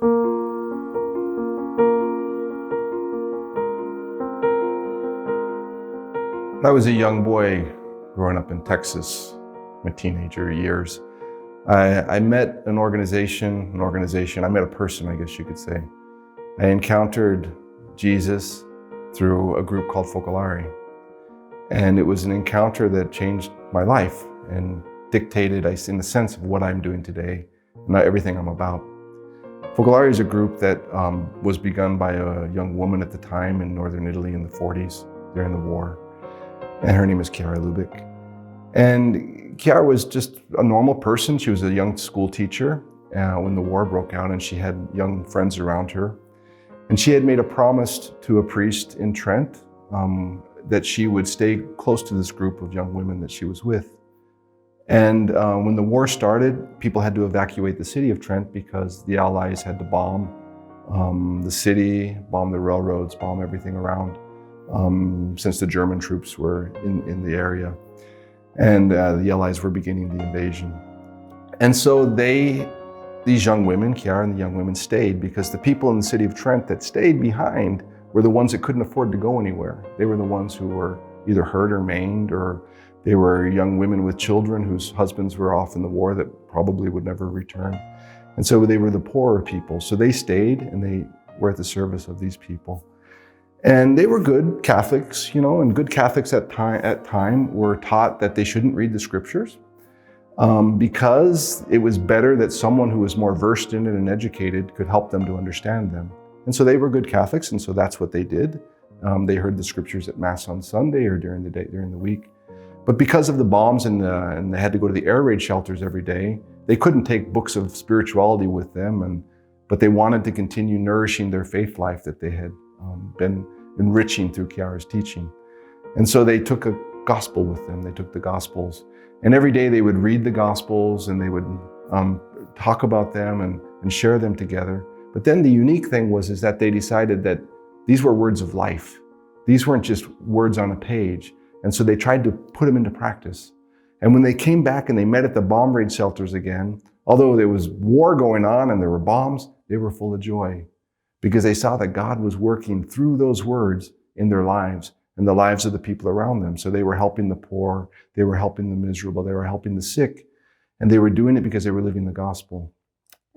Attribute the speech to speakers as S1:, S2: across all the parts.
S1: When I was a young boy growing up in Texas, my teenager years, I met an organization, I met a person, I guess you could say. I encountered Jesus through a group called Focolare. And it was an encounter that changed my life and dictated, in the sense of what I'm doing today, and everything I'm about. Focolare is a group that was begun by a young woman at the time in northern Italy in the 40s during the war. And her name is Chiara Lubich. And Chiara was just a normal person. She was a young school teacher when the war broke out, and she had young friends around her. And she had made a promise to a priest in Trent that she would stay close to this group of young women that she was with. And when the war started, people had to evacuate the city of Trent because the Allies had to bomb the city, bomb the railroads, bomb everything around, since the German troops were in the area. And the Allies were beginning the invasion. And so these young women, Chiara and the young women, stayed because the people in the city of Trent that stayed behind were the ones that couldn't afford to go anywhere. They were the ones who were either hurt or maimed, or they were young women with children whose husbands were off in the war that probably would never return. And so they were the poorer people. So they stayed and they were at the service of these people. And they were good Catholics, and good Catholics at time were taught that they shouldn't read the scriptures because it was better that someone who was more versed in it and educated could help them to understand them. And so they were good Catholics, and so that's what they did. They heard the scriptures at Mass on Sunday or during the week. But because of the bombs and they had to go to the air raid shelters every day, they couldn't take books of spirituality with them, but they wanted to continue nourishing their faith life that they had been enriching through Chiara's teaching. And so they took a gospel with them. They took the gospels. And every day they would read the gospels and they would talk about them and share them together. But then the unique thing is that they decided that these were words of life. These weren't just words on a page. And so they tried to put them into practice. And when they came back and they met at the bomb raid shelters again, although there was war going on and there were bombs, they were full of joy because they saw that God was working through those words in their lives and the lives of the people around them. So they were helping the poor, they were helping the miserable, they were helping the sick, and they were doing it because they were living the gospel.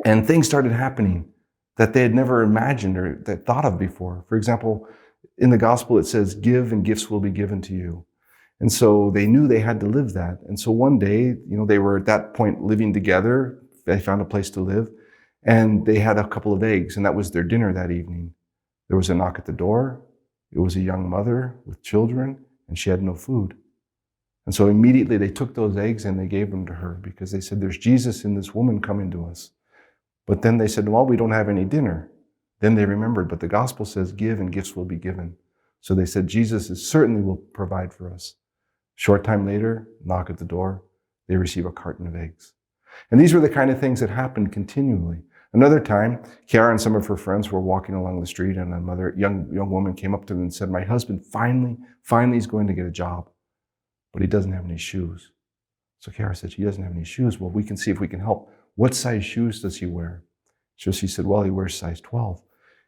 S1: And things started happening that they had never imagined or that thought of before. For example, in the gospel it says, "Give and gifts will be given to you." And so they knew they had to live that. And so one day, they were at that point living together. They found a place to live, and they had a couple of eggs, and that was their dinner that evening. There was a knock at the door. It was a young mother with children, and she had no food. And so immediately they took those eggs and they gave them to her because they said, "There's Jesus in this woman coming to us." But then they said, "Well, we don't have any dinner." Then they remembered, but the gospel says, "Give and gifts will be given." So they said, "Jesus certainly will provide for us." Short time later, knock at the door, they receive a carton of eggs. And these were the kind of things that happened continually. Another time, Chiara and some of her friends were walking along the street, and a young woman came up to them and said, "My husband finally is going to get a job, but he doesn't have any shoes." So Chiara said, "He doesn't have any shoes. Well, we can see if we can help. What size shoes does he wear?" So she said, "Well, he wears size 12.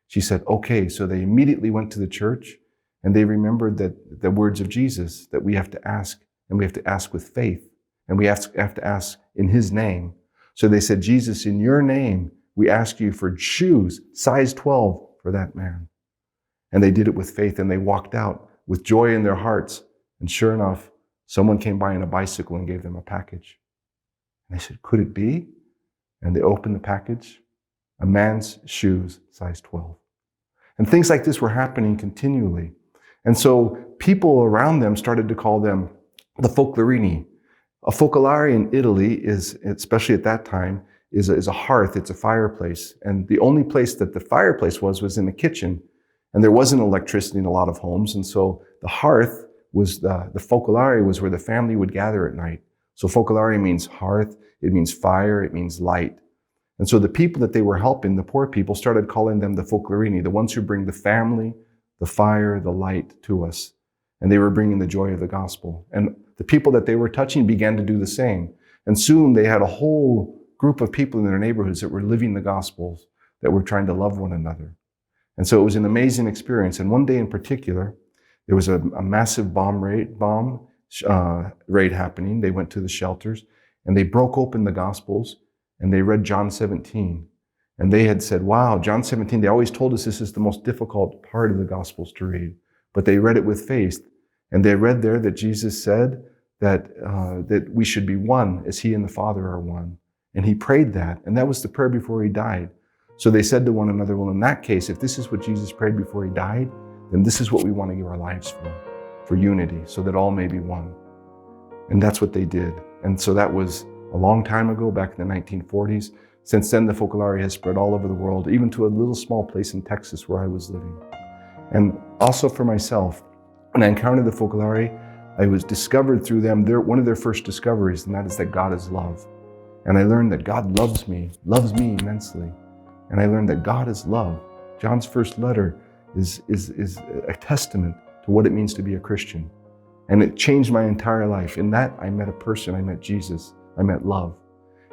S1: She said, "Okay." So they immediately went to the church, and they remembered that the words of Jesus, that we have to ask, and we have to ask with faith, and we have to ask in his name. So they said, "Jesus, in your name, we ask you for shoes, size 12 for that man." And they did it with faith, and they walked out with joy in their hearts. And sure enough, someone came by on a bicycle and gave them a package. And they said, "Could it be?" And they opened the package, a man's shoes, size 12. And things like this were happening continually. And so people around them started to call them the Focolarini. A focolare in Italy is, especially at that time, is a hearth, it's a fireplace. And the only place that the fireplace was in the kitchen. And there wasn't electricity in a lot of homes. And so the hearth was, the focolare was where the family would gather at night. So focolare means hearth, it means fire, it means light. And so the people that they were helping, the poor people, started calling them the Focolarini, the ones who bring the family, the fire, the light to us. And they were bringing the joy of the gospel. And the people that they were touching began to do the same. And soon they had a whole group of people in their neighborhoods that were living the gospels. that we're trying to love one another. And so it was an amazing experience. And one day in particular, there was a massive bomb raid happening. They went to the shelters and they broke open the Gospels and they read John 17. And they had said, wow, John 17, they always told us this is the most difficult part of the Gospels to read. But they read it with faith. And they read there that Jesus said that we should be one as he and the Father are one. And he prayed that. And that was the prayer before he died. So they said to one another, well, in that case, if this is what Jesus prayed before he died, then this is what we want to give our lives for unity, so that all may be one. And that's what they did. And so that was a long time ago, back in the 1940s. Since then, the Focolare has spread all over the world, even to a little small place in Texas where I was living. And also for myself, when I encountered the Focolare, I was discovered through them, one of their first discoveries, and that is that God is love. And I learned that God loves me immensely. And I learned that God is love. John's first letter is a testament to what it means to be a Christian. And it changed my entire life. In that, I met a person, I met Jesus, I met love.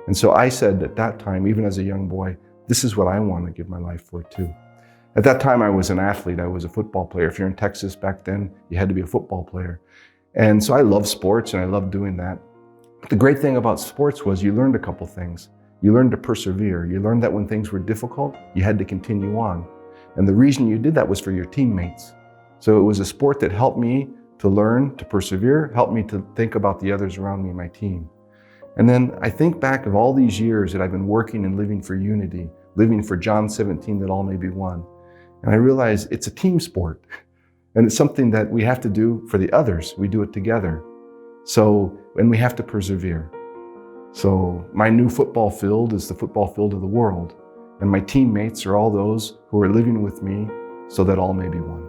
S1: And so I said at that time, even as a young boy, this is what I want to give my life for too. At that time, I was an athlete. I was a football player. If you're in Texas back then, you had to be a football player. And so I loved sports and I loved doing that. But the great thing about sports was you learned a couple things. You learned to persevere. You learned that when things were difficult, you had to continue on. And the reason you did that was for your teammates. So it was a sport that helped me to learn to persevere, helped me to think about the others around me, my team. And then I think back of all these years that I've been working and living for unity, living for John 17, that all may be one. And I realize it's a team sport. And it's something that we have to do for the others. We do it together. And we have to persevere. So my new football field is the football field of the world. And my teammates are all those who are living with me so that all may be one.